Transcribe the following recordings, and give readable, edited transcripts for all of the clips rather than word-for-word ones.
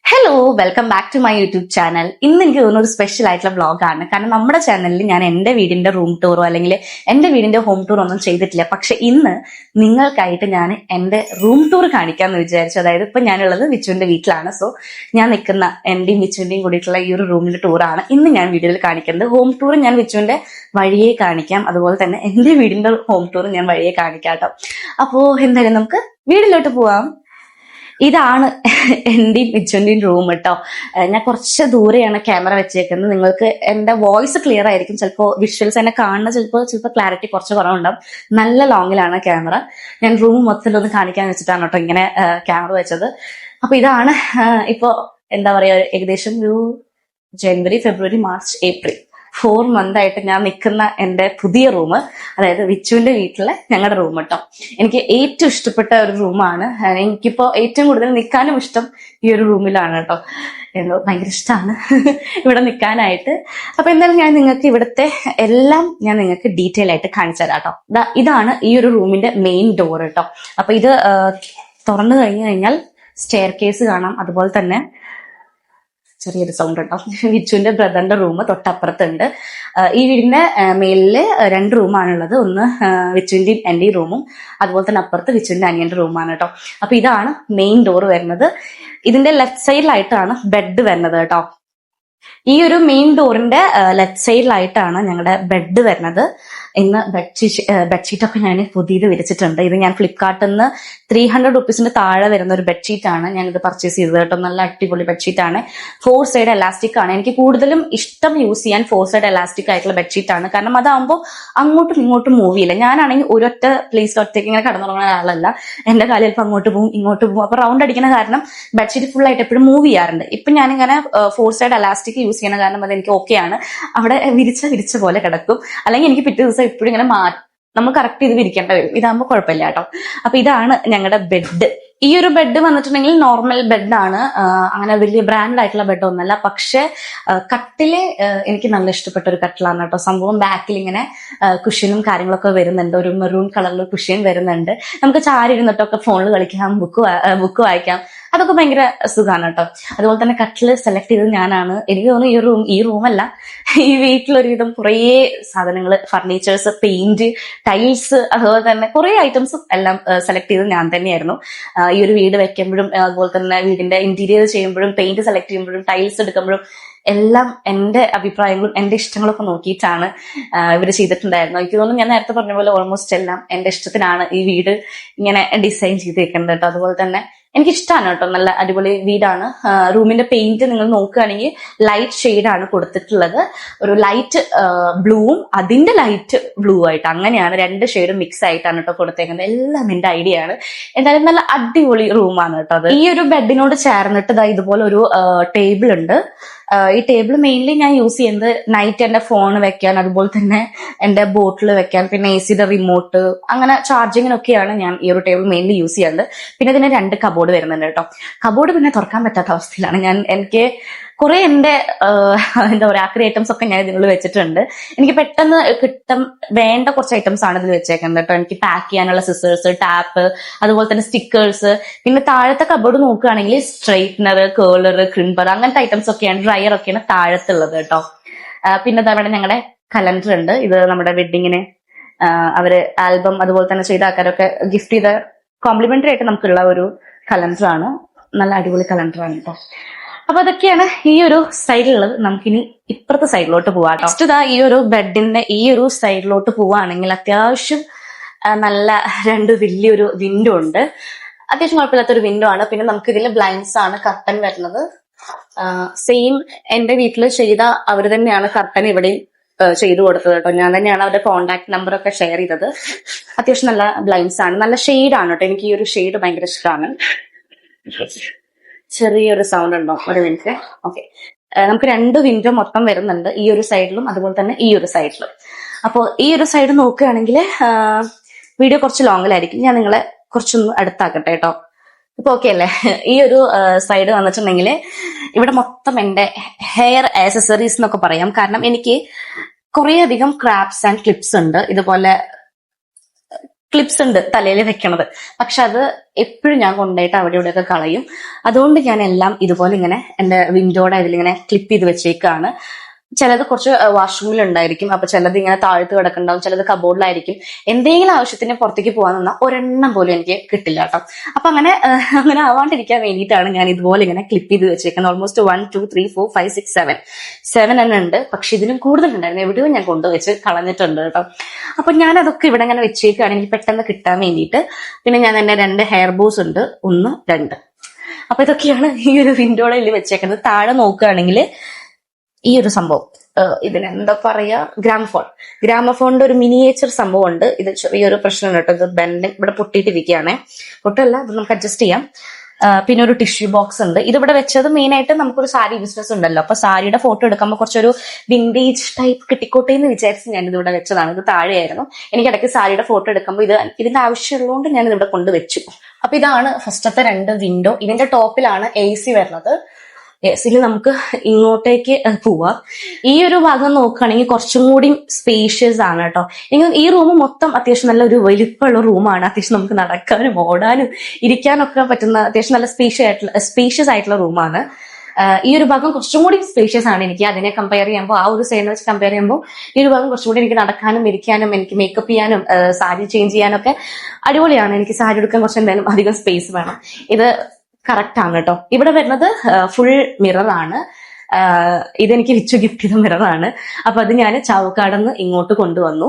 Hello, welcome back to my YouTube channel. ഇന്ന് എനിക്ക് തോന്നുന്ന ഒരു സ്പെഷ്യൽ ആയിട്ടുള്ള വ്ളോഗാണ്. കാരണം നമ്മുടെ ചാനലിൽ ഞാൻ എന്റെ വീടിന്റെ റൂം ടൂറോ അല്ലെങ്കിൽ എന്റെ വീടിന്റെ ഹോം ടൂറോ ഒന്നും ചെയ്തിട്ടില്ല. പക്ഷെ ഇന്ന് നിങ്ങൾക്കായിട്ട് ഞാൻ എന്റെ റൂം ടൂർ കാണിക്കാമെന്ന് വിചാരിച്ചു. അതായത് ഇപ്പൊ ഞാനുള്ളത് വിച്ചുവിന്റെ വീട്ടിലാണ്. സോ ഞാൻ നിൽക്കുന്ന എന്റെയും വിച്ചുവിന്റെയും കൂടിയിട്ടുള്ള ഈ ഒരു റൂമിന്റെ ടൂറാണ് ഇന്ന് ഞാൻ വീഡിയോയിൽ കാണിക്കുന്നത്. ഹോം ടൂർ ഞാൻ വിച്ചുവിന്റെ വഴിയെ കാണിക്കാം, അതുപോലെ തന്നെ എന്റെ വീടിന്റെ ഹോം ടൂർ ഞാൻ വഴിയെ കാണിക്കാം കേട്ടോ. അപ്പോ എന്തായാലും നമുക്ക് വീട്ടിലോട്ട് പോവാം. ഇതാണ് എന്റെയും മിച്ചുന്റെയും റൂം കേട്ടോ. ഞാൻ കുറച്ച് ദൂരെയാണ് ക്യാമറ വെച്ചേക്കുന്നത്. നിങ്ങൾക്ക് എന്റെ വോയിസ് ക്ലിയർ ആയിരിക്കും, ചിലപ്പോൾ വിഷ്വൽസ് എന്നെ കാണുന്ന ചിലപ്പോൾ ക്ലാരിറ്റി കുറച്ച് കുറവുണ്ടാവും. നല്ല ലോങ്ങിലാണ് ക്യാമറ. ഞാൻ റൂം മൊത്തത്തിലൊന്ന് കാണിക്കാൻ വെച്ചിട്ടാണ് കേട്ടോ ഇങ്ങനെ ക്യാമറ വെച്ചത്. അപ്പൊ ഇതാണ് ഇപ്പോ എന്താ പറയാ, ഏകദേശം ഒരു ജനുവരി, ഫെബ്രുവരി, മാർച്ച്, ഏപ്രിൽ 4 month ആയിട്ട് ഞാൻ നിൽക്കുന്ന എന്റെ പുതിയ റൂം, അതായത് വിച്ചുവിന്റെ വീട്ടിലെ ഞങ്ങളുടെ റൂം കേട്ടോ. എനിക്ക് ഏറ്റവും ഇഷ്ടപ്പെട്ട ഒരു റൂമാണ്. എനിക്കിപ്പോ ഏറ്റവും കൂടുതൽ നിൽക്കാനും ഇഷ്ടം ഈ ഒരു റൂമിലാണ് കേട്ടോ. എന്തോ ഭയങ്കര ഇഷ്ടമാണ് ഇവിടെ നിൽക്കാനായിട്ട്. അപ്പൊ എന്തായാലും ഞാൻ നിങ്ങൾക്ക് ഇവിടുത്തെ എല്ലാം ഞാൻ നിങ്ങൾക്ക് ഡീറ്റെയിൽ ആയിട്ട് കാണിച്ചു തരാം കേട്ടോ. ഇതാണ് ഈ ഒരു റൂമിന്റെ മെയിൻ ഡോർ കേട്ടോ. അപ്പൊ ഇത് തുറന്നു കഴിഞ്ഞാൽ സ്റ്റെയർ കേസ് കാണാം. അതുപോലെ തന്നെ ചെറിയൊരു സൗണ്ട് ഉണ്ടാവും. വിച്ചുവിന്റെ ബ്രദറിന്റെ റൂം തൊട്ടപ്പുറത്തുണ്ട്. ഈ വീടിന്റെ മേലില് 2 റൂമാണുള്ളത്. ഒന്ന് വിച്ചുവിന്റെയും എന്റെയും റൂമും, അതുപോലെ തന്നെ അപ്പുറത്ത് വിച്ചുവിന്റെ അനിയന്റെ റൂമാണ് കേട്ടോ. അപ്പൊ ഇതാണ് മെയിൻ ഡോർ വരുന്നത്. ഇതിന്റെ ലെഫ്റ്റ് സൈഡിലായിട്ടാണ് ബെഡ് വരുന്നത് കേട്ടോ. ഈ ഒരു മെയിൻ ഡോറിന്റെ ലെഫ്റ്റ് സൈഡിലായിട്ടാണ് ഞങ്ങളുടെ ബെഡ് വരുന്നത്. ഇന്ന് ബെഡ്ഷീറ്റ് ഒക്കെ ഞാൻ പുതിയത് വിരിച്ചിട്ടുണ്ട്. ഇത് ഞാൻ ഫ്ലിപ്കാർട്ടിൽ നിന്ന് 300 rupees താഴെ വരുന്ന ഒരു ബെഡ്ഷീറ്റ് ആണ് ഞാനിത് പർച്ചേസ് ചെയ്തത് കേട്ടോ. നല്ല അടിപൊളി ബെഡ്ഷീറ്റ് ആണ്. 4 side എലാസ്റ്റിക് ആണ്. എനിക്ക് കൂടുതലും ഇഷ്ടം യൂസ് ചെയ്യാൻ 4 side എലാസ്റ്റിക് ആയിട്ടുള്ള ബെഡ്ഷീറ്റ് ആണ്. കാരണം അതാകുമ്പോൾ അങ്ങോട്ടും ഇങ്ങോട്ടും മൂവ് ചെയ്യില്ല. ഞാനാണെങ്കിൽ ഒരൊറ്റ പ്ലേസ് ഒറ്റയ്ക്ക് ഇങ്ങനെ കടന്നുറങ്ങുന്ന ആളല്ല. എന്റെ കാലിൽ ഇപ്പൊ അങ്ങോട്ട് പോകും ഇങ്ങോട്ട് പോകും. അപ്പൊ റൗണ്ട് അടിക്കുന്ന കാരണം ബെഡ്ഷീറ്റ് ഫുൾ ആയിട്ട് എപ്പോഴും മൂവ് ചെയ്യാറുണ്ട്. ഇപ്പൊ ഞാനിങ്ങനെ 4 side എലാസ്റ്റിക് യൂസ് ചെയ്യുന്ന കാരണം അത് എനിക്ക് ഓക്കെയാണ്. അവിടെ വിരിച്ച പോലെ കിടക്കും. അല്ലെങ്കിൽ എനിക്ക് പിറ്റേ ദിവസം എപ്പോഴും ഇങ്ങനെ നമ്മൾ കറക്റ്റ് ചെയ്ത് വിരിക്കേണ്ട വരും. ഇതാകുമ്പോൾ കുഴപ്പമില്ല കേട്ടോ. അപ്പൊ ഇതാണ് ഞങ്ങളുടെ ബെഡ്. ഈ ഒരു ബെഡ് വന്നിട്ടുണ്ടെങ്കിൽ നോർമൽ ബെഡാണ്. അങ്ങനെ വലിയ ബ്രാൻഡ് ആയിട്ടുള്ള ബെഡ് ഒന്നല്ല. പക്ഷെ കട്ടില് എനിക്ക് നല്ല ഇഷ്ടപ്പെട്ട ഒരു കട്ടിലാണ് കേട്ടോ. സംഭവം ബാക്കിൽ ഇങ്ങനെ കുഷ്യനും കാര്യങ്ങളൊക്കെ വരുന്നുണ്ട്. ഒരു മെറൂൺ കളറിൽ കുഷ്യൻ വരുന്നുണ്ട്. നമുക്ക് ചാരി ഇരുന്നിട്ടൊക്കെ ഫോണിൽ കളിക്കാം, ബുക്ക് വായിക്കാം. അതൊക്കെ ഭയങ്കര സുഖമാണ് കേട്ടോ. അതുപോലെ തന്നെ കട്ടില് സെലക്ട് ചെയ്തത് ഞാനാണ്. എനിക്ക് തോന്നുന്നു ഈ റൂമല്ല, ഈ വീട്ടിലൊരുവിധം കുറേ സാധനങ്ങൾ, ഫർണിച്ചേഴ്സ്, പെയിന്റ്, ടൈൽസ്, അതുപോലെ തന്നെ കുറെ ഐറ്റംസും എല്ലാം സെലക്ട് ചെയ്തത് ഞാൻ തന്നെയായിരുന്നു. ഈ ഒരു വീട് വെക്കുമ്പോഴും അതുപോലെ തന്നെ വീടിന്റെ ഇന്റീരിയർ ചെയ്യുമ്പോഴും പെയിന്റ് സെലക്ട് ചെയ്യുമ്പോഴും ടൈൽസ് എടുക്കുമ്പോഴും എല്ലാം എന്റെ അഭിപ്രായങ്ങളും എന്റെ ഇഷ്ടങ്ങളൊക്കെ നോക്കിയിട്ടാണ് ഇവര് ചെയ്തിട്ടുണ്ടായിരുന്നു. എനിക്ക് തോന്നുന്നു ഞാൻ നേരത്തെ പറഞ്ഞ പോലെ ഓൾമോസ്റ്റ് എല്ലാം എന്റെ ഇഷ്ടത്തിനാണ് ഈ വീട് ഇങ്ങനെ ഡിസൈൻ ചെയ്തേക്കുന്നത് കേട്ടോ. അതുപോലെ തന്നെ എനിക്ക് ഇഷ്ടമാണ് കേട്ടോ. നല്ല അടിപൊളി വീടാണ്. റൂമിന്റെ പെയിന്റ് നിങ്ങൾ നോക്കുകയാണെങ്കിൽ ലൈറ്റ് ഷെയ്ഡാണ് കൊടുത്തിട്ടുള്ളത്. ഒരു ലൈറ്റ് ബ്ലൂവും അതിന്റെ ലൈറ്റ് ബ്ലൂ ആയിട്ട്, അങ്ങനെയാണ് 2 ഷെയ്ഡും മിക്സ് ആയിട്ടാണ് കേട്ടോ കൊടുത്തേക്കുന്നത്. എല്ലാം എന്റെ ഐഡിയ ആണ്. എന്തായാലും നല്ല അടിപൊളി റൂമാണ് കേട്ടോ അത്. ഈ ഒരു ബെഡിനോട് ചേർന്നിട്ട് ഇതുപോലെ ഒരു ടേബിൾ ഉണ്ട്. ഈ ടേബിൾ മെയിൻലി ഞാൻ യൂസ് ചെയ്യുന്നത് നൈറ്റ് എന്റെ ഫോൺ വെക്കാൻ, അതുപോലെ തന്നെ എന്റെ ബോട്ടിൽ വെക്കാൻ, പിന്നെ AC റിമോട്ട്, അങ്ങനെ ചാർജിങ്ങിനൊക്കെയാണ് ഞാൻ ഈ ഒരു ടേബിൾ മെയിൻലി യൂസ് ചെയ്യുന്നത്. പിന്നെ ഇതിന് 2 കബോർഡ് വരുന്നുണ്ട് കേട്ടോ. കബോർഡ് പിന്നെ തുറക്കാൻ പറ്റാത്ത അവസ്ഥയിലാണ് എനിക്ക് കുറെ എന്റെ എന്താ പറയാ ആക്രി ഐറ്റംസ് ഒക്കെ ഞാൻ ഇതിനുള്ളിൽ വെച്ചിട്ടുണ്ട്. എനിക്ക് പെട്ടെന്ന് വേണ്ട കുറച്ച് ഐറ്റംസ് ആണ് ഇതിൽ വെച്ചേക്കുന്നത് കേട്ടോ. എനിക്ക് പാക്ക് ചെയ്യാനുള്ള സിസേഴ്സ്, ടാപ്പ്, അതുപോലെ തന്നെ സ്റ്റിക്കേഴ്സ്. പിന്നെ താഴത്തെ കബോർഡ് നോക്കുകയാണെങ്കിൽ സ്ട്രെയിറ്റ്നർ, കേളർ, ക്രിംബർ, അങ്ങനത്തെ ഐറ്റംസ് ഒക്കെയാണ്, ഡ്രയർ ഒക്കെയാണ് താഴത്തുള്ളത് കേട്ടോ. പിന്നെ അവിടെ ഞങ്ങളുടെ കലണ്ടർ ഉണ്ട്. ഇത് നമ്മുടെ വെഡിങ്ങിന് അവര് ആൽബം അതുപോലെ തന്നെ ചെയ്ത ആൾക്കാരൊക്കെ ഗിഫ്റ്റ് ചെയ്ത കോംപ്ലിമെന്ററി ആയിട്ട് നമുക്കുള്ള ഒരു കലണ്ടറാണ്. നല്ല അടിപൊളി കലണ്ടറാണ് കേട്ടോ. അപ്പൊ അതൊക്കെയാണ് ഈ ഒരു സൈഡിലുള്ളത്. നമുക്കിനി ഇപ്പുറത്തെ സൈഡിലോട്ട് പോവാം. നെക്സ്റ്റ് ഈ ഒരു ബെഡിന്റെ ഈ ഒരു സൈഡിലോട്ട് പോവാണെങ്കിൽ അത്യാവശ്യം നല്ല 2 വലിയൊരു വിൻഡോ ഉണ്ട്. അത്യാവശ്യം കുഴപ്പമില്ലാത്തൊരു വിൻഡോ ആണ്. പിന്നെ നമുക്ക് ഇതിൽ ബ്ലൈൻഡ്സ് ആണ് കർട്ടൻ വരുന്നത്. സെയിം എന്റെ വീട്ടിൽ ചെയ്ത അവര് തന്നെയാണ് കർട്ടൻ ഇവിടെ ചെയ്തു കൊടുത്തത് കേട്ടോ. ഞാൻ തന്നെയാണ് അവരുടെ കോൺടാക്ട് നമ്പർ ഒക്കെ ഷെയർ ചെയ്തത്. അത്യാവശ്യം നല്ല ബ്ലൈൻഡ്സ് ആണ്, നല്ല ഷെയ്ഡാണ് കേട്ടോ. എനിക്ക് ഈ ഒരു ഷെയ്ഡ് ഭയങ്കര ഇഷ്ടമാണ്. ചെറിയൊരു സൗണ്ട് ഉണ്ടോ? ഒരു മിനിറ്റ്. ഓക്കെ, നമുക്ക് 2 വിൻഡോ മൊത്തം വരുന്നുണ്ട്, ഈ ഒരു സൈഡിലും അതുപോലെ തന്നെ ഈ ഒരു സൈഡിലും. അപ്പോൾ ഈ ഒരു സൈഡ് നോക്കുകയാണെങ്കിൽ വീഡിയോ കുറച്ച് ലോങ്ങിലായിരിക്കും. ഞാൻ നിങ്ങളെ കുറച്ചൊന്ന് അടുത്താക്കട്ടെ കേട്ടോ. ഇപ്പൊ ഓക്കെ അല്ലേ? ഈ ഒരു സൈഡ് വന്നിട്ടുണ്ടെങ്കിൽ ഇവിടെ മൊത്തം എന്റെ ഹെയർ ആക്സസറീസ് എന്നൊക്കെ പറയാം. കാരണം എനിക്ക് കുറേ അധികം ക്രാപ്സ് ആൻഡ് ക്ലിപ്സ് ഉണ്ട്. ഇതുപോലെ ക്ലിപ്സ് ഉണ്ട് തലയിൽ വെക്കണത്. പക്ഷെ അത് എപ്പോഴും ഞാൻ കൊണ്ടുപോയിട്ട് അവിടെ ഇവിടെയൊക്കെ കളയും. അതുകൊണ്ട് ഞാൻ എല്ലാം ഇതുപോലെ ഇങ്ങനെ എന്റെ വിൻഡോയുടെ ഇതിലിങ്ങനെ ക്ലിപ്പ് ചെയ്ത് വെച്ചേക്കാണ്. ചിലത് കുറച്ച് വാഷ്റൂമിൽ ഉണ്ടായിരിക്കും, അപ്പൊ ചിലത് ഇങ്ങനെ താഴ്ത്ത് കിടക്കുന്നുണ്ടാവും, ചിലത് കബോർഡിലായിരിക്കും. എന്തെങ്കിലും ആവശ്യത്തിന് പുറത്തേക്ക് പോകാൻ നിന്നാൽ ഒരെണ്ണം പോലും എനിക്ക് കിട്ടില്ല കേട്ടോ. അപ്പൊ അങ്ങനെ ആവാണ്ടിരിക്കാൻ വേണ്ടിയിട്ടാണ് ഞാൻ ഇതുപോലെ ഇങ്ങനെ ക്ലിപ്പ് ചെയ്ത് വെച്ചേക്കുന്നത്. ഓൾമോസ്റ്റ് 1 2 3 4 5 6 7 തന്നെ ഉണ്ട്. പക്ഷെ ഇതിനും കൂടുതലുണ്ടായിരുന്നു, എവിടെയോ ഞാൻ കൊണ്ടുവച്ച് കളഞ്ഞിട്ടുണ്ട് കേട്ടോ. അപ്പൊ ഞാൻ അതൊക്കെ ഇവിടെ ഇങ്ങനെ വെച്ചേക്കുകയാണെങ്കിൽ പെട്ടെന്ന് കിട്ടാൻ വേണ്ടിയിട്ട്. പിന്നെ ഞാൻ എന്റെ 2 ഹെയർ ബോസ് ഉണ്ട്, 1 2. അപ്പൊ ഇതൊക്കെയാണ് ഈ ഒരു വിൻഡോയിൽ വെച്ചേക്കുന്നത്. താഴെ നോക്കുകയാണെങ്കിൽ ഈ ഒരു സംഭവം, ഇതിനെന്താ പറയാ, ഗ്രാമഫോണിന്റെ ഒരു മിനിയേച്ചർ സംഭവം ഉണ്ട്. ഇത് ചെറിയൊരു പ്രശ്നം കേട്ടോ, ഇത് ബെൻഡ് ഇവിടെ പൊട്ടിയിട്ടിരിക്കുകയാണ്. പൊട്ടല്ല, ഇത് നമുക്ക് അഡ്ജസ്റ്റ് ചെയ്യാം. പിന്നെ ഒരു ടിഷ്യൂ ബോക്സ് ഉണ്ട്. ഇതിവിടെ വെച്ചത് മെയിൻ ആയിട്ട് നമുക്കൊരു സാരി ബിസിനസ് ഉണ്ടല്ലോ, അപ്പൊ സാരിയുടെ ഫോട്ടോ എടുക്കുമ്പോൾ കുറച്ചൊരു വിന്റേജ് ടൈപ്പ് കിട്ടിക്കോട്ടെ എന്ന് വിചാരിച്ച് ഞാൻ ഇതിവിടെ വെച്ചതാണ്. ഇത് താഴെയായിരുന്നു. എനിക്ക് ഇടയ്ക്ക് സാരിയുടെ ഫോട്ടോ എടുക്കുമ്പോൾ ഇതിന്റെ ആവശ്യമുള്ളതുകൊണ്ട് ഞാൻ ഇതിവിടെ കൊണ്ടുവച്ചു. അപ്പൊ ഇതാണ് ഫസ്റ്റത്തെ 2 വിൻഡോ. ഇതിന്റെ ടോപ്പിലാണ് AC വരുന്നത്. എസിൽ നമുക്ക് ഇങ്ങോട്ടേക്ക് പോവാം. ഈ ഒരു ഭാഗം നോക്കുകയാണെങ്കിൽ കുറച്ചും കൂടി സ്പേഷ്യസ് ആണ് കേട്ടോ. ഈ റൂം മൊത്തം അത്യാവശ്യം നല്ല ഒരു വലിപ്പമുള്ള റൂമാണ്. അത്യാവശ്യം നമുക്ക് നടക്കാനും ഓടാനും ഇരിക്കാനൊക്കെ പറ്റുന്ന അത്യാവശ്യം നല്ല സ്പേഷ്യസ് ആയിട്ടുള്ള റൂമാണ്. ഈ ഒരു ഭാഗം കുറച്ചും കൂടി സ്പേഷ്യസ് ആണ്. എനിക്ക് അതിനെ കമ്പയർ ചെയ്യുമ്പോൾ, ആ ഒരു സൈഡിൽ വെച്ച് കമ്പയർ ചെയ്യുമ്പോൾ ഈ ഒരു ഭാഗം കുറച്ചും കൂടി എനിക്ക് നടക്കാനും ഇരിക്കാനും എനിക്ക് മേക്കപ്പ് ചെയ്യാനും സാരി ചേഞ്ച് ചെയ്യാനും ഒക്കെ അടിപൊളിയാണ്. എനിക്ക് സാരി എടുക്കാൻ കുറച്ച് എന്തായാലും അധികം സ്പേസ് വേണം. ഇത് കറക്റ്റ് ആണ് കേട്ടോ. ഇവിടെ വരുന്നത് ഫുൾ മിറർ ആണ്. ഇതെനിക്ക് വിച്ചു ഗിഫ്റ്റ് ചെയ്ത മിററാണ്. അപ്പൊ അത് ഞാൻ ചാവക്കാടുന്ന് ഇങ്ങോട്ട് കൊണ്ടുവന്നു.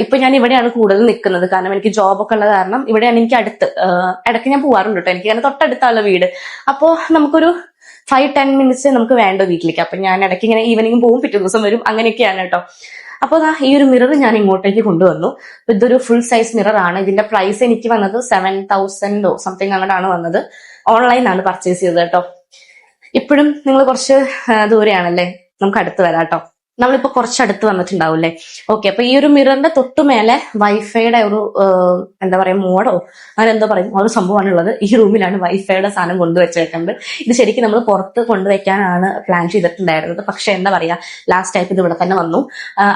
ഇപ്പൊ ഞാൻ ഇവിടെയാണ് കൂടുതൽ നിൽക്കുന്നത്, കാരണം എനിക്ക് ജോബൊക്കെ ഉള്ള കാരണം ഇവിടെയാണ് എനിക്ക് അടുത്ത്. ഇടയ്ക്ക് ഞാൻ പോവാറുണ്ട് കേട്ടോ, എനിക്ക് അങ്ങനെ തൊട്ടടുത്തുള്ള വീട്. അപ്പോ നമുക്കൊരു 5-10 മിനിറ്റ്സ് നമുക്ക് വേണ്ട വീട്ടിലേക്ക്. അപ്പൊ ഞാൻ ഇടയ്ക്ക് ഇങ്ങനെ ഈവനിങ് പോകും, പിറ്റേ ദിവസം വരും, അങ്ങനെയൊക്കെയാണ് കേട്ടോ. അപ്പൊ ഈ ഒരു മിറർ ഞാൻ ഇങ്ങോട്ടേക്ക് കൊണ്ടുവന്നു. ഇതൊരു ഫുൾ സൈസ് മിറർ ആണ്. ഇതിന്റെ പ്രൈസ് എനിക്ക് വന്നത് 7,000 സംതിങ് അങ്ങോട്ടാണ് വന്നത്. ഓൺലൈനാണ് പർച്ചേസ് ചെയ്തത് കേട്ടോ. ഇപ്പോഴും നിങ്ങൾ കുറച്ച് ദൂരെയാണല്ലേ, നമുക്ക് അടുത്ത് വരാം കേട്ടോ. നമ്മളിപ്പോ കുറച്ചടുത്ത് വന്നിട്ടുണ്ടാവൂല്ലേ. ഓക്കെ, അപ്പൊ ഈ ഒരു മിററിന്റെ തൊട്ടുമേലെ വൈഫൈയുടെ ഒരു എന്താ പറയാ, മോഡോ അങ്ങനെ എന്തോ പറയും, ആ ഒരു സംഭവമാണ് ഉള്ളത്. ഈ റൂമിലാണ് വൈഫൈയുടെ സാധനം കൊണ്ടുവച്ചേക്കുന്നത്. ഇത് ശരിക്കും നമ്മൾ പുറത്ത് കൊണ്ടുവയ്ക്കാനാണ് പ്ലാൻ ചെയ്തിട്ടുണ്ടായിരുന്നത്. പക്ഷെ എന്താ പറയാ, ലാസ്റ്റ് ടൈപ്പ് ഇത് ഇവിടെ തന്നെ വന്നു.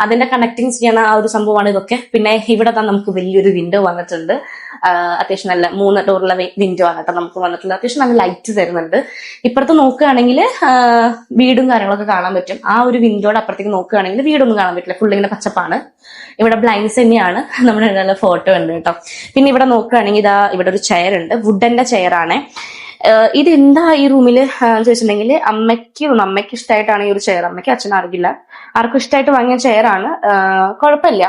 അതിന്റെ കണക്ടിങ് ചെയ്യണ ആ ഒരു സംഭവമാണ് ഇതൊക്കെ. പിന്നെ ഇവിടെ തന്നെ നമുക്ക് വലിയൊരു വിൻഡോ വന്നിട്ടുണ്ട്. അത്യാവശ്യം നല്ല 3 ഡോറുള്ള വിൻഡോ ആണ് കേട്ടോ നമുക്ക് വന്നിട്ടുള്ളത്. അത്യാവശ്യം നല്ല ലൈറ്റ് തരുന്നുണ്ട്. ഇപ്പുറത്ത് നോക്കുകയാണെങ്കിൽ വീടും കാര്യങ്ങളൊക്കെ കാണാൻ പറ്റും. ആ ഒരു വിൻഡോയുടെ അപ്പുറത്തേക്ക് നോക്കുകയാണെങ്കിൽ വീടൊന്നും കാണാൻ പറ്റില്ല, ഫുൾ ഇങ്ങനെ പച്ചപ്പാണ്. ഇവിടെ ബ്ലൈൻഡ്സ് തന്നെയാണ്, നമ്മുടെ നല്ല ഫോട്ടോ ഉണ്ട് കേട്ടോ. പിന്നെ ഇവിടെ നോക്കുകയാണെങ്കിൽ ഇവിടെ ഒരു ചെയർ ഉണ്ട്, വുഡന്റെ ചെയർ ആണ്. ഇതെന്താ ഈ റൂമിൽ ചോദിച്ചിട്ടുണ്ടെങ്കിൽ അമ്മയ്ക്ക് ഇഷ്ടമായിട്ടാണ് ഈ ഒരു ചെയർ. അമ്മയ്ക്ക് അച്ഛനും അറിയില്ല, ആർക്കും ഇഷ്ടമായിട്ട് വാങ്ങിയ ചെയർ ആണ്. കുഴപ്പമില്ല.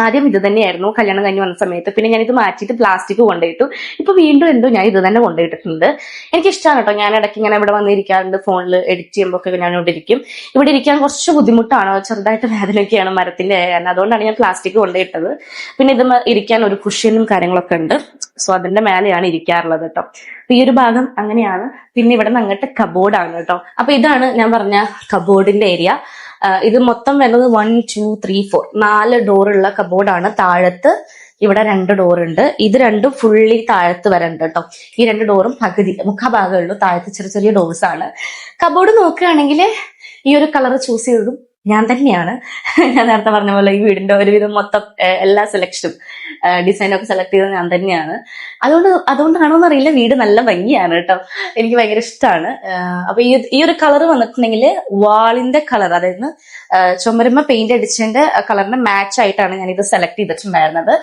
ആദ്യം ഇത് തന്നെയായിരുന്നു കല്യാണം കഴിഞ്ഞ് വന്ന സമയത്ത്. പിന്നെ ഞാൻ ഇത് മാറ്റിയിട്ട് പ്ലാസ്റ്റിക് കൊണ്ടുപോയിട്ടു. ഇപ്പൊ വീണ്ടും എന്തോ ഞാൻ ഇത് തന്നെ കൊണ്ടുപോയിട്ടുണ്ട്. എനിക്ക് ഇഷ്ടമാണ് കേട്ടോ. ഞാൻ ഇടയ്ക്ക് ഇങ്ങനെ ഇവിടെ വന്നിരിക്കാറുണ്ട്, ഫോണിൽ എഡിറ്റ് ചെയ്യുമ്പോൾ ഒക്കെ ഞാൻ ഇവിടെ ഇരിക്കും. ഇവിടെ ഇരിക്കാൻ കുറച്ച് ബുദ്ധിമുട്ടാണ്, ചെറുതായിട്ട് വേദനയൊക്കെയാണ് മരത്തിന്റെ കാരണം. അതുകൊണ്ടാണ് ഞാൻ പ്ലാസ്റ്റിക് കൊണ്ടുപോയിട്ടത്. പിന്നെ ഇത് ഇരിക്കാൻ ഒരു കുഷ്യനും കാര്യങ്ങളൊക്കെ ഉണ്ട്. സോ അതിന്റെ മേലെയാണ് ഇരിക്കാറുള്ളത് കേട്ടോ. ഈ ഒരു ഭാഗം അങ്ങനെയാണ്. പിന്നെ ഇവിടെ നിന്ന് അങ്ങോട്ട് കബോർഡാണ് കേട്ടോ. അപ്പൊ ഇതാണ് ഞാൻ പറഞ്ഞ കബോർഡിന്റെ ഏരിയ. ഇത് മൊത്തം വരുന്നത് 1 2 3 4 4 ഡോറുള്ള കബോർഡാണ്. താഴത്ത് ഇവിടെ 2 ഡോറുണ്ട്. ഇത് രണ്ടും ഫുള്ളി താഴത്ത് വരണ്ട് കേട്ടോ. ഈ 2 ഡോറും മുഖഭാഗമുള്ളൂ, താഴത്ത് ചെറിയ ചെറിയ ഡോർസ് ആണ്. കബോർഡ് നോക്കുകയാണെങ്കിൽ ഈ ഒരു കളർ ചൂസ് ചെയ്തതും ഞാൻ തന്നെയാണ്. ഞാൻ നേരത്തെ പറഞ്ഞ പോലെ ഈ ഒരുവിധം മൊത്തം എല്ലാ സെലക്ഷനും ഡിസൈനൊക്കെ സെലക്ട് ചെയ്തത് ഞാൻ തന്നെയാണ്. അതുകൊണ്ടാണോ എന്നറിയില്ല, വീട് നല്ല ഭംഗിയാണ് കേട്ടോ. എനിക്ക് ഭയങ്കര ഇഷ്ടമാണ്. അപ്പൊ ഈ ഒരു കളർ വന്നിട്ടുണ്ടെങ്കിൽ വാളിന്റെ കളർ, അതായത് ചുമരുമ്മ പെയിന്റ് അടിച്ചതിന്റെ കളറിന് മാച്ച് ആയിട്ടാണ് ഞാൻ ഇത് സെലക്ട് ചെയ്തിട്ടുണ്ടായിരുന്നത്.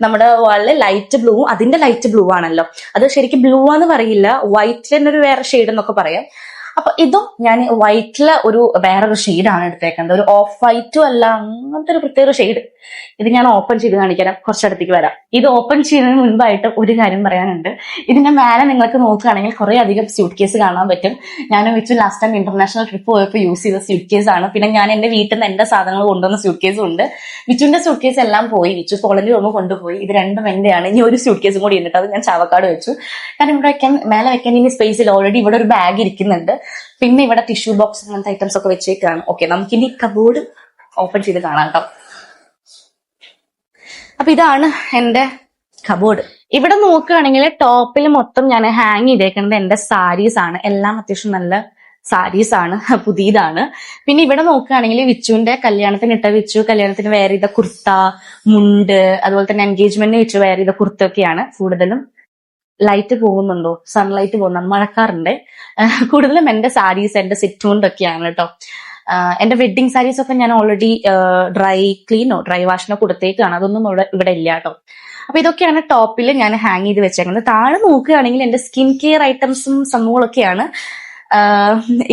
നമ്മുടെ വാളില് ലൈറ്റ് ബ്ലൂ, അതിന്റെ ലൈറ്റ് ബ്ലൂ ആണല്ലോ, അത് ശരിക്കും ബ്ലൂ ആന്ന് പറയില്ല, വൈറ്റിൽ തന്നെ ഒരു വേറെ ഷെയ്ഡ് എന്നൊക്കെ പറയാം. അപ്പൊ ഇതും ഞാൻ വൈറ്റിലെ ഒരു വേറൊരു ഷെയ്ഡാണ് എടുത്തേക്കുന്നത്. ഒരു ഓഫ് വൈറ്റും അല്ല, അങ്ങനത്തെ ഒരു പ്രത്യേക ഷെയ്ഡ്. ഇത് ഞാൻ ഓപ്പൺ ചെയ്ത് കാണിക്കാം, കുറച്ചടുത്തേക്ക് വരാം. ഇത് ഓപ്പൺ ചെയ്യുന്നതിന് മുൻപായിട്ട് ഒരു കാര്യം പറയാനുണ്ട്. ഇതിന്റെ മേലെ നിങ്ങൾക്ക് നോക്കുകയാണെങ്കിൽ കുറെ അധികം സ്യൂട്ട് കേസ് കാണാൻ പറ്റും. ഞാൻ വെച്ച് ലാസ്റ്റ് ടൈം ഇന്റർനാഷണൽ ട്രിപ്പ് പോയപ്പോൾ യൂസ് ചെയ്ത സ്യൂട്ട് കേസ് ആണ്. പിന്നെ ഞാൻ എന്റെ വീട്ടിൽ നിന്ന് എന്റെ സാധനങ്ങൾ കൊണ്ടുവന്ന സ്യൂട്ട് കേസും ഉണ്ട്. വിച്ചുവിന്റെ സ്യൂട്ട് കേസ് എല്ലാം പോയി, വിച്ചു കോളേജിൽ ഒന്ന് കൊണ്ടുപോയി. ഇത് രണ്ടും എന്റെയാണ്. ഇനി ഒരു സ്യൂട്ട് കേസും കൂടി ഉണ്ട്, അത് ഞാൻ ചാവക്കാട് വെച്ചു. കാരണം ഇവിടെ മേലെ വെക്കാൻ ഇനി സ്പേസ് ഇല്ല. ഓൾറെഡി ഇവിടെ ഒരു ബാഗ് ഇരിക്കുന്നുണ്ട്. പിന്നെ ഇവിടെ ടിഷ്യൂ ബോക്സ് അങ്ങനത്തെ ഐറ്റംസ് ഒക്കെ വെച്ചേക്കാണ്. ഓക്കെ, നമുക്കിനി കബോർഡ് ഓപ്പൺ ചെയ്ത് കാണാം കേട്ടോ. അപ്പൊ ഇതാണ് എന്റെ കബോർഡ്. ഇവിടെ നോക്കുകയാണെങ്കിൽ ടോപ്പിൽ മൊത്തം ഞാൻ ഹാങ് ചെയ്തേക്കുന്നത് എന്റെ സാരീസ് ആണ്. എല്ലാം അത്യാവശ്യം നല്ല സാരീസ് ആണ്, പുതിയതാണ്. പിന്നെ ഇവിടെ നോക്കുകയാണെങ്കിൽ വിച്ചുവിന്റെ കല്യാണത്തിന് ഇട്ട, വിച്ചു കല്യാണത്തിന് വെയർ ചെയ്ത കുർത്ത, മുണ്ട്, അതുപോലെ തന്നെ എൻഗേജ്മെന്റിന് വിച്ചു വെയർ ചെയ്ത കുർത്തയൊക്കെയാണ് കൂടുതലും. ലൈറ്റ് പോകുന്നുണ്ടോ? സൺലൈറ്റ് പോകുന്നുണ്ട്, മഴക്കാറുണ്ട്. കൂടുതലും എന്റെ സാരീസ്, എന്റെ സെറ്റ് മുണ്ടൊക്കെയാണ് കേട്ടോ. എന്റെ വെഡിങ് സാരീസ് ഒക്കെ ഞാൻ ഓൾറെഡി ഡ്രൈ വാഷിനോ കൊടുത്തേക്കാണ്. അതൊന്നും ഇവിടെ ഇല്ല കേട്ടോ. അപ്പൊ ഇതൊക്കെയാണ് ടോപ്പിൽ ഞാൻ ഹാങ് ചെയ്ത് വെച്ചേക്കുന്നത്. താഴെ നോക്കുകയാണെങ്കിൽ എന്റെ സ്കിൻ കെയർ ഐറ്റംസും സംഭവങ്ങളൊക്കെയാണ്.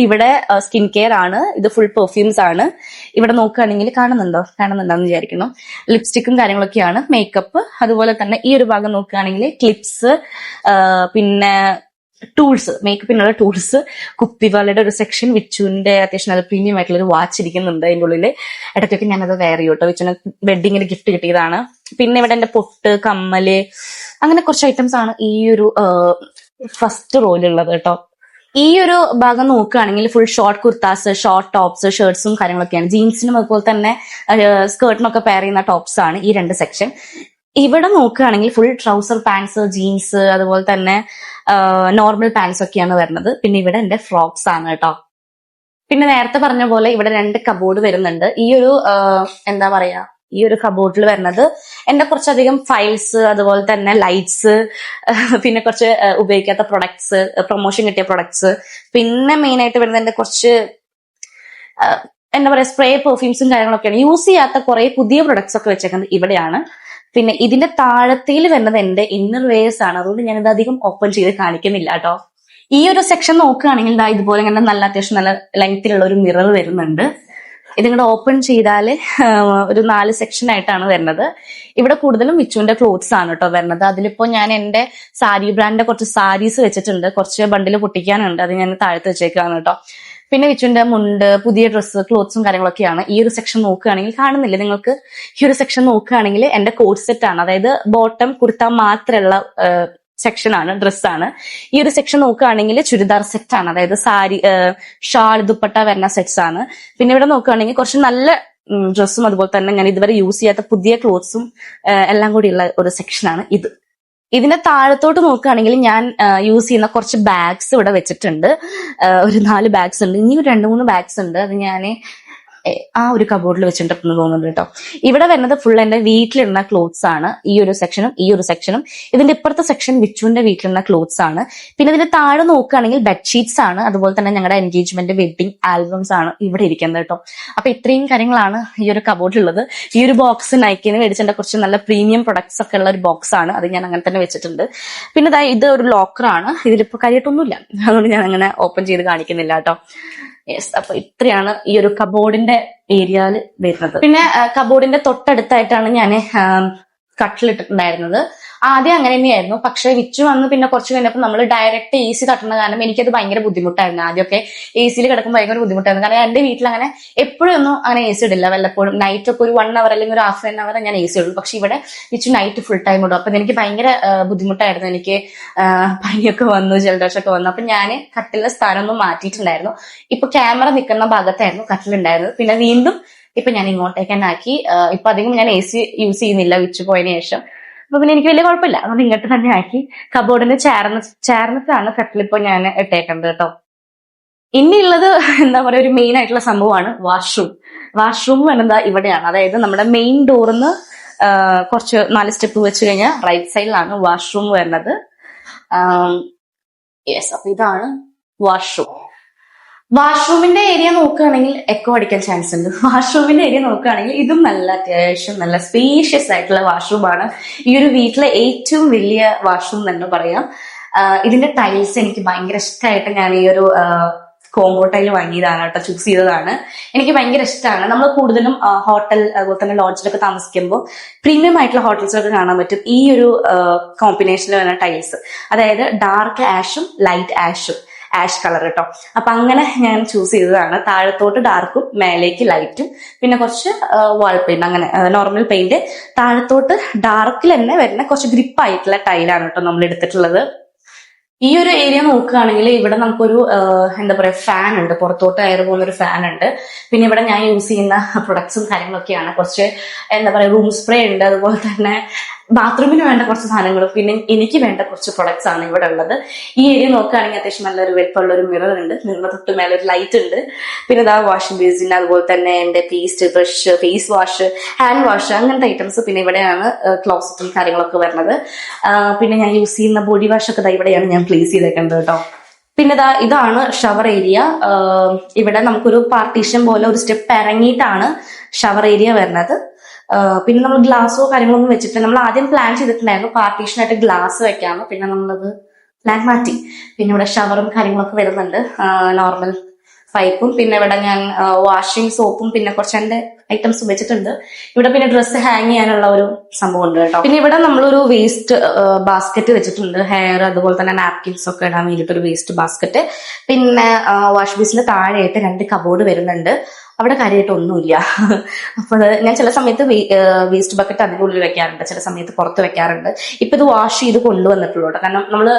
ഇവിടെ സ്കിൻ കെയർ ആണ്, ഇത് ഫുൾ പെർഫ്യൂംസ് ആണ്. ഇവിടെ നോക്കുകയാണെങ്കിൽ കാണുന്നുണ്ടോന്ന് വിചാരിക്കുന്നു. ലിപ്സ്റ്റിക്കും കാര്യങ്ങളൊക്കെയാണ്, മേക്കപ്പ്. അതുപോലെ തന്നെ ഈ ഒരു ഭാഗം നോക്കുകയാണെങ്കിൽ ക്ലിപ്സ്, പിന്നെ ടൂൾസ്, മേക്കപ്പിനുള്ള ടൂൾസ്, കുപ്പികളുടെ ഒരു സെക്ഷൻ. വിച്ചുവിന്റെ അത്യാവശ്യം നല്ല പ്രീമിയം ആയിട്ടുള്ള ഒരു വാച്ച് ഇരിക്കുന്നുണ്ട് അതിന്റെ ഉള്ളിൽ. ഇടയ്ക്കൊക്കെ ഞാനത് വെയർ ചെയ്യും കേട്ടോ, വിച്ചുവിന് വെഡിങ്ങിന് ഗിഫ്റ്റ് കിട്ടിയതാണ്. പിന്നെ ഇവിടെ എന്റെ പൊട്ട്, കമ്മല്, അങ്ങനെ കുറച്ച് ഐറ്റംസ് ആണ് ഈ ഒരു ഫസ്റ്റ് റോയിലുള്ളത് കേട്ടോ. ഈ ഒരു ഭാഗം നോക്കുകയാണെങ്കിൽ full short kurtas, short tops, ഷർട്ട്സും കാര്യങ്ങളൊക്കെയാണ്. ജീൻസിനും അതുപോലെ തന്നെ സ്കേർട്ടിനൊക്കെ പെയർ ചെയ്യുന്ന ടോപ്സ് ആണ് ഈ രണ്ട് സെക്ഷൻ. ഇവിടെ നോക്കുകയാണെങ്കിൽ ഫുൾ ട്രൗസർ, പാൻസ്, ജീൻസ്, അതുപോലെ തന്നെ നോർമൽ പാൻസ് ഒക്കെയാണ് വരുന്നത്. പിന്നെ ഇവിടെ എന്റെ ഫ്രോക്സ് ആണ് കേട്ടോ. പിന്നെ നേരത്തെ പറഞ്ഞ പോലെ ഇവിടെ 2 കബോർഡ് വരുന്നുണ്ട്. ഈ ഒരു എന്താ പറയാ, ഈ ഒരു കബോർഡിൽ വരുന്നത് എന്റെ കുറച്ചധികം ഫയൽസ്, അതുപോലെ തന്നെ ലൈറ്റ്സ്, പിന്നെ കുറച്ച് ഉപയോഗിക്കാത്ത പ്രൊഡക്ട്സ്, പ്രൊമോഷൻ കിട്ടിയ പ്രൊഡക്ട്സ്, പിന്നെ മെയിൻ ആയിട്ട് വരുന്നത് എന്റെ കുറച്ച് എന്താ പറയാ സ്പ്രേ പെർഫ്യൂംസും കാര്യങ്ങളൊക്കെയാണ്. യൂസ് ചെയ്യാത്ത കുറെ പുതിയ പ്രൊഡക്ട്സ് ഒക്കെ വെച്ചേക്കുന്നത് ഇവിടെയാണ്. പിന്നെ ഇതിന്റെ താഴത്തിൽ വരുന്നത് എന്റെ ഇന്നർ വെയേഴ്സ് ആണ്. അതുകൊണ്ട് ഞാനിത് അധികം ഓപ്പൺ ചെയ്ത് കാണിക്കുന്നില്ല കേട്ടോ. ഈ ഒരു സെക്ഷൻ നോക്കുകയാണെങ്കിൽ ഇതുപോലെ ഇങ്ങനെ നല്ല അത്യാവശ്യം നല്ല ലെങ്തിലുള്ള ഒരു മിറർ വരുന്നുണ്ട്. ഇതിങ്ങോട്ട് ഓപ്പൺ ചെയ്താൽ ഒരു 4 സെക്ഷൻ ആയിട്ടാണ് വരുന്നത്. ഇവിടെ കൂടുതലും വിച്ചുവിന്റെ ക്ലോത്ത്സ് ആണ് കേട്ടോ വരുന്നത്. അതിലിപ്പോ ഞാൻ എന്റെ സാരി ബ്രാൻഡിന്റെ കുറച്ച് സാരീസ് വെച്ചിട്ടുണ്ട്, കുറച്ച് ബണ്ടിൽ പൊട്ടിക്കാനുണ്ട്, അത് ഞാൻ താഴത്ത് വെച്ചേക്കാണ് കേട്ടോ. പിന്നെ വിച്ചുവിന്റെ മുണ്ട്, പുതിയ ഡ്രസ്സ്, ക്ലോത്ത്സും കാര്യങ്ങളൊക്കെയാണ്. ഈ ഒരു സെക്ഷൻ നോക്കുകയാണെങ്കിൽ കാണുന്നില്ല നിങ്ങൾക്ക്, ഈ ഒരു സെക്ഷൻ നോക്കുകയാണെങ്കിൽ എന്റെ കോട്ട് സെറ്റ് ആണ്, അതായത് ബോട്ടം കുർത്ത മാത്രമുള്ള സെക്ഷൻ ആണ്, ഡ്രസ്സാണ്. ഈ ഒരു സെക്ഷൻ നോക്കുകയാണെങ്കിൽ ചുരിദാർ സെറ്റ് ആണ്, അതായത് സാരി, ഷാൾ, ദുപ്പട്ട വരുന്ന സെറ്റ്സ് ആണ്. പിന്നെ ഇവിടെ നോക്കുകയാണെങ്കിൽ കുറച്ച് നല്ല ഡ്രസ്സും അതുപോലെ തന്നെ ഞാൻ ഇതുവരെ യൂസ് ചെയ്യാത്ത പുതിയ ക്ലോത്ത്സും എല്ലാം കൂടിയുള്ള ഒരു സെക്ഷനാണ് ഇത്. ഇതിന്റെ താഴത്തോട്ട് നോക്കുകയാണെങ്കിൽ ഞാൻ യൂസ് ചെയ്യുന്ന കുറച്ച് ബാഗ്സ് ഇവിടെ വെച്ചിട്ടുണ്ട്. ഒരു 4 ബാഗ്സ് ഉണ്ട്, ഇനി 2-3 ബാഗ്സ് ഉണ്ട്. അത് ഞാൻ ആ ഒരു കബോർഡിൽ വെച്ചിട്ടുണ്ടെന്ന് തോന്നുന്നുണ്ട് കേട്ടോ. ഇവിടെ വരുന്നത് ഫുൾ എന്റെ വീട്ടിലിടുന്ന ക്ലോത്ത്സ് ആണ്, ഈ ഒരു സെക്ഷനും ഈ ഒരു സെക്ഷനും. ഇതിന്റെ ഇപ്പുറത്തെ സെക്ഷൻ വിച്ചുവിന്റെ വീട്ടിലിടുന്ന ക്ലോത്ത്സ് ആണ്. പിന്നെ ഇതിന്റെ താഴെ നോക്കുകയാണെങ്കിൽ ബെഡ്ഷീറ്റ്സ് ആണ്, അതുപോലെ തന്നെ ഞങ്ങളുടെ എൻഗേജ്മെന്റ് വെഡിങ് ആൽബംസ് ആണ് ഇവിടെ ഇരിക്കുന്നത് കേട്ടോ. അപ്പൊ ഇത്രയും കാര്യങ്ങളാണ് ഈ ഒരു കബോർഡിലുള്ളത്. ഈ ഒരു ബോക്സ് നൈക്കിന് മേടിച്ചതിന്റെ കുറച്ച് നല്ല പ്രീമിയം പ്രൊഡക്ട്സ് ഒക്കെ ഉള്ള ഒരു ബോക്സ് ആണ്, അത് ഞാൻ അങ്ങനെ തന്നെ വെച്ചിട്ടുണ്ട്. പിന്നെ ഇത് ഒരു ലോക്കറാണ്, ഇതിലിപ്പോ കാര്യമായിട്ടൊന്നുമില്ല, അതുകൊണ്ട് ഞാൻ അങ്ങനെ ഓപ്പൺ ചെയ്ത് കാണിക്കുന്നില്ല കേട്ടോ. യെസ്, അപ്പൊ ഇത്രയാണ് ഈ ഒരു കബോർഡിന്റെ ഏരിയയിൽ വരുന്നത്. പിന്നെ കബോർഡിന്റെ തൊട്ടടുത്തായിട്ടാണ് ഞാൻ കട്ടിലിട്ടിട്ടുണ്ടായിരുന്നത്. ആദ്യം അങ്ങനെ തന്നെയായിരുന്നു, പക്ഷെ വിച്ചു വന്ന് പിന്നെ കുറച്ച് കഴിഞ്ഞപ്പോൾ നമ്മൾ ഡയറക്റ്റ് AC തട്ടുന്ന കാരണം എനിക്കത് ഭയങ്കര ബുദ്ധിമുട്ടായിരുന്നു. ആദ്യമൊക്കെ AC കിടക്കുമ്പോൾ ഭയങ്കര ബുദ്ധിമുട്ടായിരുന്നു. കാരണം എന്റെ വീട്ടിൽ അങ്ങനെ എപ്പോഴും ഒന്നും അങ്ങനെ AC ഇടില്ല, വല്ലപ്പോഴും നൈറ്റ് ഒക്കെ ഒരു 1 അവർ അല്ലെങ്കിൽ ഒരു ഹാഫ് ആൻ അവർ ഞാൻ AC ഇടുള്ളൂ. പക്ഷെ ഇവിടെ വിച്ചു നൈറ്റ് ഫുൾ ടൈം ഇടും. അപ്പൊ എനിക്ക് ഭയങ്കര ബുദ്ധിമുട്ടായിരുന്നു. എനിക്ക് പനിയൊക്കെ വന്നു, ജലദോഷമൊക്കെ വന്നു. അപ്പൊ ഞാൻ കട്ടിലെ സ്ഥാനമൊന്നും മാറ്റിയിട്ടുണ്ടായിരുന്നു. ഇപ്പൊ ക്യാമറ നിൽക്കുന്ന ഭാഗത്തായിരുന്നു കട്ടിലുണ്ടായിരുന്നത്. പിന്നെ വീണ്ടും ഇപ്പൊ ഞാൻ ഇങ്ങോട്ടേക്ക് തന്നെ ആക്കി. ഇപ്പൊ അധികം ഞാൻ AC യൂസ് ചെയ്യുന്നില്ല വിച്ചു പോയതിനു ശേഷം. അപ്പൊ പിന്നെ എനിക്ക് വലിയ കുഴപ്പമില്ല, അതുകൊണ്ട് ഇങ്ങോട്ട് തന്നെ ആക്കി. കബോർഡിന് ചേർന്നിട്ടാണ് കട്ടിലിപ്പോ ഞാൻ ഇട്ടേക്കുന്നത് കേട്ടോ. ഇനിയുള്ളത് എന്താ പറയാ ഒരു മെയിൻ ആയിട്ടുള്ള സംഭവമാണ് വാഷ്റൂം വരുന്നത് ഇവിടെയാണ്. അതായത് നമ്മുടെ മെയിൻ ഡോറിന്ന് കുറച്ച് 4 സ്റ്റെപ്പ് വെച്ച് കഴിഞ്ഞാൽ റൈറ്റ് സൈഡിലാണ് വാഷ്റൂം വരുന്നത്. യെസ്, അപ്പൊ ഇതാണ് വാഷ്റൂമിന്റെ ഏരിയ നോക്കുകയാണെങ്കിൽ എക്കോ അടിക്കാൻ ചാൻസ് ഉണ്ട്. വാഷ്റൂമിന്റെ ഏരിയ നോക്കുകയാണെങ്കിൽ ഇതും നല്ല അത്യാവശ്യം നല്ല സ്പേഷ്യസ് ആയിട്ടുള്ള വാഷ്റൂമാണ്. ഈ ഒരു വീട്ടിലെ ഏറ്റവും വലിയ വാഷ്റൂം തന്നെ പറയാം. ഇതിന്റെ ടൈൽസ് എനിക്ക് ഭയങ്കര ഇഷ്ടമായിട്ട് ഞാൻ ഈ ഒരു കോംബോ ടൈൽ വാങ്ങിയതാണ് കേട്ടോ, ചൂസ് ചെയ്തതാണ്. എനിക്ക് ഭയങ്കര ഇഷ്ടമാണ്. നമ്മൾ കൂടുതലും ഹോട്ടൽ അതുപോലെ തന്നെ ലോഡ്ജിലൊക്കെ താമസിക്കുമ്പോൾ പ്രീമിയം ആയിട്ടുള്ള ഹോട്ടൽസിലൊക്കെ കാണാൻ പറ്റും ഈ ഒരു കോമ്പിനേഷനിൽ വരുന്ന ടൈൽസ്, അതായത് ഡാർക്ക് ആഷും ലൈറ്റ് ആഷ് കളർ കേട്ടോ. അപ്പൊ അങ്ങനെ ഞാൻ ചൂസ് ചെയ്തതാണ്. താഴത്തോട്ട് ഡാർക്കും മേലേക്ക് ലൈറ്റും, പിന്നെ കുറച്ച് വാൾ പെയിന്റ്, അങ്ങനെ നോർമൽ പെയിന്റ്. താഴത്തോട്ട് ഡാർക്കിൽ തന്നെ വരുന്ന കുറച്ച് ഗ്രിപ്പ് ആയിട്ടുള്ള ടൈലാണ് കേട്ടോ നമ്മൾ എടുത്തിട്ടുള്ളത്. ഈ ഒരു ഏരിയ നോക്കുകയാണെങ്കിൽ ഇവിടെ നമുക്കൊരു എന്താ പറയാ ഫാൻ ഉണ്ട്, പുറത്തോട്ട് എയർ പോകുന്ന ഒരു ഫാൻ ഉണ്ട്. പിന്നെ ഇവിടെ ഞാൻ യൂസ് ചെയ്യുന്ന പ്രൊഡക്ട്സും കാര്യങ്ങളൊക്കെയാണ്. കുറച്ച് എന്താ പറയാ റൂം സ്പ്രേ ഉണ്ട്, അതുപോലെ തന്നെ ബാത്റൂമിന് വേണ്ട കുറച്ച് സാധനങ്ങളും പിന്നെ എനിക്ക് വേണ്ട കുറച്ച് പ്രൊഡക്ട്സ് ആണ് ഇവിടെ ഉള്ളത്. ഈ ഏരിയ നോക്കുകയാണെങ്കിൽ അത്യാവശ്യം നല്ലൊരു വെപ്പുള്ള ഒരു മിറർ ഉണ്ട്, മിററിന് തൊട്ട് മേലെ ഒരു ലൈറ്റ് ഉണ്ട്. പിന്നെ ഇതാ വാഷിംഗ് ബേസിൻ, അതുപോലെ തന്നെ എന്റെ paste, brush, face wash, hand wash, അങ്ങനത്തെ ഐറ്റംസ്. പിന്നെ ഇവിടെയാണ് ക്ലോസറ്റും കാര്യങ്ങളൊക്കെ വരുന്നത്. പിന്നെ ഞാൻ യൂസ് ചെയ്യുന്ന ബോഡി വാഷ് ഒക്കെ ഇവിടെയാണ് ഞാൻ പ്ലേസ് ചെയ്തേക്കുന്നത് കേട്ടോ. പിന്നെ ഇതാണ് ഷവർ ഏരിയ. ഇവിടെ നമുക്കൊരു പാർട്ടീഷൻ പോലെ ഒരു സ്റ്റെപ്പ് ഇറങ്ങിയിട്ടാണ് ഷവർ ഏരിയ വരുന്നത്. പിന്നെ നമ്മൾ ഗ്ലാസോ കാര്യങ്ങളൊന്നും വെച്ചിട്ട് നമ്മൾ ആദ്യം പ്ലാൻ ചെയ്തിട്ടുണ്ടായിരുന്നു പാർട്ടീഷനായിട്ട് ഗ്ലാസ് വെക്കാമെന്ന്. പിന്നെ നമ്മളത് പ്ലാൻ മാറ്റി. പിന്നെ ഇവിടെ ഷവറും കാര്യങ്ങളൊക്കെ വരുന്നുണ്ട്, നോർമൽ പൈപ്പും. പിന്നെ ഇവിടെ ഞാൻ വാഷിംഗ് സോപ്പും പിന്നെ കുറച്ച് എന്റെ ഐറ്റംസ് വെച്ചിട്ടുണ്ട്. ഇവിടെ പിന്നെ ഡ്രസ്സ് ഹാങ് ചെയ്യാനുള്ള ഒരു സംഭവം ഉണ്ട് കേട്ടോ. പിന്നെ ഇവിടെ നമ്മളൊരു വേസ്റ്റ് ബാസ്ക്കറ്റ് വെച്ചിട്ടുണ്ട്, ഹെയർ അതുപോലെ തന്നെ നാപ്കിൻസ് ഒക്കെ ഇടാൻ വേണ്ടിയിട്ട് ഒരു വേസ്റ്റ് ബാസ്ക്കറ്റ്. പിന്നെ വാഷ് ബേസിന്റെ താഴെയായിട്ട് 2 കബോർഡ് വരുന്നുണ്ട്. അവിടെ കാര്യമായിട്ട് ഒന്നുമില്ല. അപ്പൊ ഞാൻ ചില സമയത്ത് വേസ്റ്റ് ബക്കറ്റ് അതിൻ്റെ ഉള്ളിൽ വെക്കാറുണ്ട്, ചില സമയത്ത് പുറത്ത് വെക്കാറുണ്ട്. ഇപ്പൊ ഇത് വാഷ് ചെയ്ത് കൊണ്ടുവന്നിട്ടുള്ളൂ കേട്ടോ. കാരണം നമ്മള്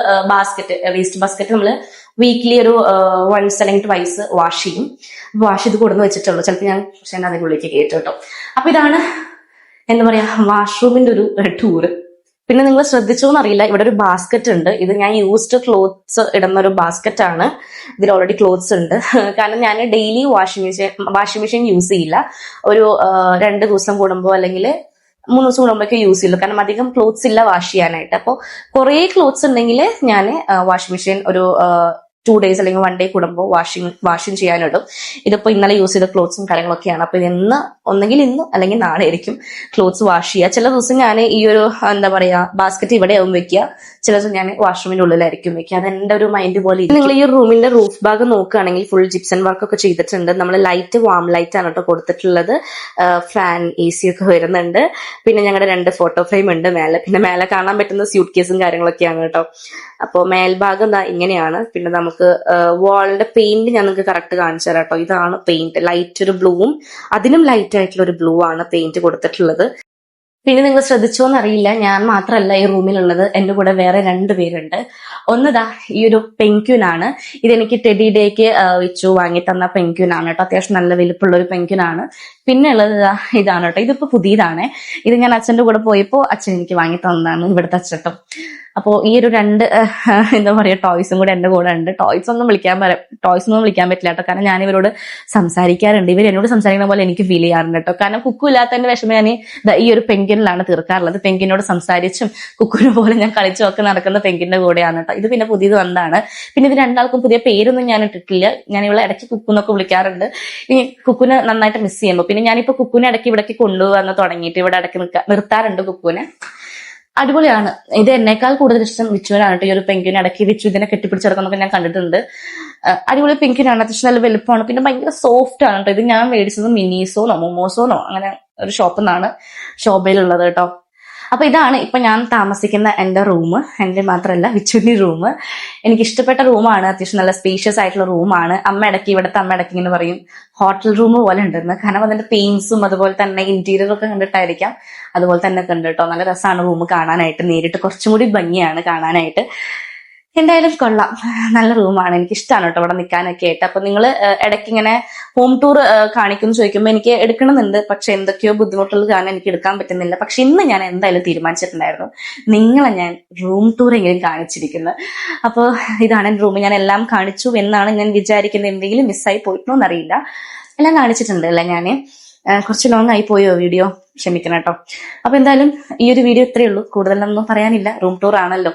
വേസ്റ്റ് ബാസ്ക്കറ്റ് നമ്മള് വീക്ക്ലി ഒരു 1 അല്ലെങ്കിൽ 2 വാഷ് ചെയ്യും. വാഷ് ചെയ്ത് കൊടുന്ന് വെച്ചിട്ടുള്ളൂ. ചിലപ്പോൾ ഞാൻ പക്ഷേ അതിൻ്റെ ഉള്ളിലേക്ക് കയറ്റും കേട്ടോ. അപ്പൊ ഇതാണ് എന്താ പറയാ വാഷ്റൂമിന്റെ ഒരു ടൂറ്. പിന്നെ നിങ്ങൾ ശ്രദ്ധിച്ചോന്ന് അറിയില്ല, ഇവിടെ ഒരു ബാസ്ക്കറ്റ് ഉണ്ട്. ഇത് ഞാൻ യൂസ്ഡ് ക്ലോത്ത്സ് ഇടുന്ന ഒരു ബാസ്ക്കറ്റ് ആണ്. ഇതിൽ ഓൾറെഡി ക്ലോത്ത്സ് ഉണ്ട്. കാരണം ഞാൻ ഡെയിലി വാഷിംഗ് മെഷീൻ യൂസ് ചെയ്യില്ല. ഒരു 2 ദിവസം കൂടുമ്പോൾ അല്ലെങ്കിൽ 3 ദിവസം കൂടുമ്പോഴൊക്കെ യൂസ് ചെയ്യുള്ളൂ. കാരണം അധികം ക്ലോത്ത്സ് ഇല്ല വാഷ് ചെയ്യാനായിട്ട്. അപ്പോൾ കുറേ ക്ലോത്ത്സ് ഉണ്ടെങ്കിൽ ഞാൻ വാഷിംഗ് മെഷീൻ ഒരു 2 days അല്ലെങ്കിൽ 1 day കൂടുമ്പോൾ വാഷിംഗ് ചെയ്യാനിടും. ഇതിപ്പോ ഇന്നലെ യൂസ് ചെയ്ത ക്ലോത്ത്സും കാര്യങ്ങളൊക്കെയാണ്. അപ്പൊ ഒന്നെങ്കിൽ ഇന്ന് അല്ലെങ്കിൽ നാളെ ആയിരിക്കും ക്ലോത്ത്സ് വാഷ് ചെയ്യുക. ചില ദിവസം ഞാൻ ഈ ഒരു എന്താ പറയാ ബാസ്ക്കറ്റ് ഇവിടെ ആവും വെക്കുക, ചില ദിവസം ഞാൻ വാഷ്റൂമിന്റെ ഉള്ളിലായിരിക്കും വെക്കുക. അതെന്റെ ഒരു മൈൻഡ് പോലെ. നിങ്ങൾ ഈ റൂമിന്റെ റൂഫ് ഭാഗം നോക്കുകയാണെങ്കിൽ ഫുൾ ജിപ്സൺ വർക്ക് ഒക്കെ ചെയ്തിട്ടുണ്ട്. നമ്മൾ ലൈറ്റ് വാം ലൈറ്റ് ആണ് കേട്ടോ കൊടുത്തിട്ടുള്ളത്. ഫാൻ, AC ഒക്കെ വരുന്നുണ്ട്. പിന്നെ ഞങ്ങളുടെ 2 ഫോട്ടോ ഫ്രെയിം ഉണ്ട് മേലെ. പിന്നെ മേലെ കാണാൻ പറ്റുന്ന സ്യൂട്ട് കേസും കാര്യങ്ങളൊക്കെയാണ് കേട്ടോ. അപ്പോ മേൽഭാഗം ഇങ്ങനെയാണ്. പിന്നെ നമുക്ക് വാളിന്റെ പെയിന്റ് ഞാൻ നിങ്ങൾക്ക് കറക്റ്റ് കാണിച്ചു തരാം കേട്ടോ. ഇതാണ് പെയിന്റ്, ലൈറ്റ് ഒരു ബ്ലൂവും അതിനും ലൈറ്റ് ആയിട്ടുള്ള ഒരു ബ്ലൂ ആണ് പെയിന്റ് കൊടുത്തിട്ടുള്ളത്. പിന്നെ നിങ്ങൾ ശ്രദ്ധിച്ചോന്ന് അറിയില്ല, ഞാൻ മാത്രമല്ല ഈ റൂമിലുള്ളത്, എന്റെ കൂടെ വേറെ 2 പേരുണ്ട്. ഒന്നതാ ഈ ഒരു പെൻക്യൂനാണ്. ഇതെനിക്ക് ടെഡി ഡേക്ക് വെച്ചു വാങ്ങി തന്ന പെൻക്യൂനാണ് കേട്ടോ. അത്യാവശ്യം നല്ല വലുപ്പമുള്ള ഒരു പെൻക്യൂനാണ്. പിന്നെ ഉള്ളത് ഇതാണ് കേട്ടോ. ഇതിപ്പോ പുതിയതാണ്. ഇത് ഞാൻ അച്ഛന്റെ കൂടെ പോയപ്പോ അച്ഛൻ എനിക്ക് വാങ്ങി തന്നതാണ്, ഇവിടുത്തെ അച്ഛട്ടോ. അപ്പോ ഈ ഒരു 2 എന്താ പറയാ ടോയ്സും കൂടെ എന്റെ കൂടെ ഉണ്ട്. ടോയ്സ് ഒന്നും വിളിക്കാൻ പറ്റില്ല കേട്ടോ. കാരണം ഞാൻ ഇവരോട് സംസാരിക്കാറുണ്ട്, ഇവർ എന്നോട് സംസാരിക്കുന്ന പോലെ എനിക്ക് ഫീൽ ചെയ്യാറുണ്ട് കേട്ടോ. കാരണം കുക്കു ഇല്ലാത്തതിന്റെ വിഷമം ഞാൻ ഈ ഒരു പെൻഗ്വിനിലാണ് തീർക്കാറുള്ളത്. പെൻഗ്വിനോട് സംസാരിച്ചും കുക്കുവിനെ പോലെ ഞാൻ കളിച്ചും ഒക്കെ നടക്കുന്ന പെൻഗ്വിന്റെ കൂടെയാണ് കേട്ടോ. ഇത് പിന്നെ പുതിയത് വന്നതാണ്. പിന്നെ ഇത് 2 പുതിയ പേരൊന്നും ഞാൻ ഇട്ടിട്ടില്ല. ഞാൻ ഇവളെ ഇടയ്ക്ക് കുക്കുന്നൊക്കെ വിളിക്കാറുണ്ട്. ഈ കുക്കുനെ നന്നായിട്ട് മിസ് ചെയ്യുമ്പോൾ പിന്നെ ഞാനിപ്പോ കുക്കുനെ ഇടയ്ക്ക് ഇവിടേക്ക് കൊണ്ടുവന്ന് തുടങ്ങിയിട്ട് ഇവിടെ ഇടയ്ക്ക് നിർത്താറുണ്ട് കുക്കുനെ. അടിപൊളിയാണ്. ഇത് എന്നേക്കാൾ കൂടുതൽ ഇഷ്ടം വിച്ചുവിനാണ് കേട്ടോ. ഈ ഒരു പെൻഗ്വിൻ ഇടയ്ക്ക് വിച്ചു ഇതിനെ കെട്ടിപ്പിടിച്ചെടുക്കുന്നൊക്കെ ഞാൻ കണ്ടിട്ടുണ്ട്. അടിപൊളി പെൻഗ്വിനാണ്, അത്യാവശ്യം നല്ല വലുപ്പമാണ്. പിന്നെ ഭയങ്കര സോഫ്റ്റ് ആണ് കേട്ടോ. ഇത് ഞാൻ മേടിച്ചത് മിനീസോനോ മൊമോസോനോ അങ്ങനെ ഒരു ഷോപ്പിൽ നിന്നാണ്, ഷോബയിലുള്ളത് കേട്ടോ. അപ്പൊ ഇതാണ് ഇപ്പൊ ഞാൻ താമസിക്കുന്ന എന്റെ റൂം. എന്റെ മാത്രമല്ല വിച്ചുവിന്റെ റൂം. എനിക്ക് ഇഷ്ടപ്പെട്ട റൂമാണ്. അത്യാവശ്യം നല്ല സ്പേഷ്യസ് ആയിട്ടുള്ള റൂമാണ്. ഇവിടുത്തെ അമ്മ ഇടയ്ക്ക് ഇങ്ങനെ പറയും ഹോട്ടൽ റൂം പോലെ ഉണ്ടെന്ന്. കാരണം അതിന്റെ പെയിന്റ്സും അതുപോലെ തന്നെ ഇന്റീരിയർ ഒക്കെ കണ്ടിട്ടായിരിക്കാം, അതുപോലെ തന്നെ കണ്ടു കേട്ടോ. നല്ല രസമാണ് റൂം കാണാനായിട്ട്. നേരിട്ട് കുറച്ചും കൂടി ഭംഗിയാണ് കാണാനായിട്ട്. എന്തായാലും കൊള്ളാം, നല്ല റൂമാണ്. എനിക്ക് ഇഷ്ടമാണ് കേട്ടോ ഇവിടെ നിൽക്കാനൊക്കെ ആയിട്ട്. അപ്പൊ നിങ്ങൾ ഇടയ്ക്ക് ഇങ്ങനെ ഹോം ടൂർ കാണിക്കുമെന്ന് ചോദിക്കുമ്പോൾ എനിക്ക് എടുക്കണമെന്നുണ്ട്, പക്ഷെ എന്തൊക്കെയോ ബുദ്ധിമുട്ടുള്ളത് കാരണം എനിക്ക് എടുക്കാൻ പറ്റുന്നില്ല. പക്ഷെ ഇന്ന് ഞാൻ എന്തായാലും തീരുമാനിച്ചിട്ടുണ്ടായിരുന്നു, നിങ്ങളെ ഞാൻ റൂം ടൂർ എങ്കിലും കാണിച്ചിരിക്കുന്നത്. അപ്പോൾ ഇതാണ് എൻ്റെ റൂം. ഞാൻ എല്ലാം കാണിച്ചു എന്നാണ് ഞാൻ വിചാരിക്കുന്നത്. എന്തെങ്കിലും മിസ്സായി പോയിട്ടോ എന്നറിയില്ല. എല്ലാം കാണിച്ചിട്ടുണ്ട് അല്ലേ ഞാൻ. കുറച്ച് ലോങ് ആയി പോയോ വീഡിയോ, ക്ഷമിക്കണം കേട്ടോ. അപ്പൊ എന്തായാലും ഈ ഒരു വീഡിയോ ഇത്രയേ ഉള്ളൂ, കൂടുതലൊന്നും പറയാനില്ല. റൂം ടൂർ ആണല്ലോ.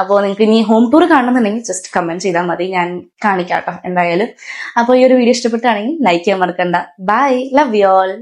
അപ്പോൾ നിങ്ങൾക്ക് ഇനി ഹോം ടൂർ കാണണമെന്നുണ്ടെങ്കിൽ ജസ്റ്റ് കമന്റ് ചെയ്താൽ മതി, ഞാൻ കാണിക്കാം കേട്ടോ എന്തായാലും. അപ്പോൾ ഈ ഒരു വീഡിയോ ഇഷ്ടപ്പെട്ടാണെങ്കിൽ ലൈക്ക് ചെയ്യാൻ മറക്കണ്ട. Bye, love you all.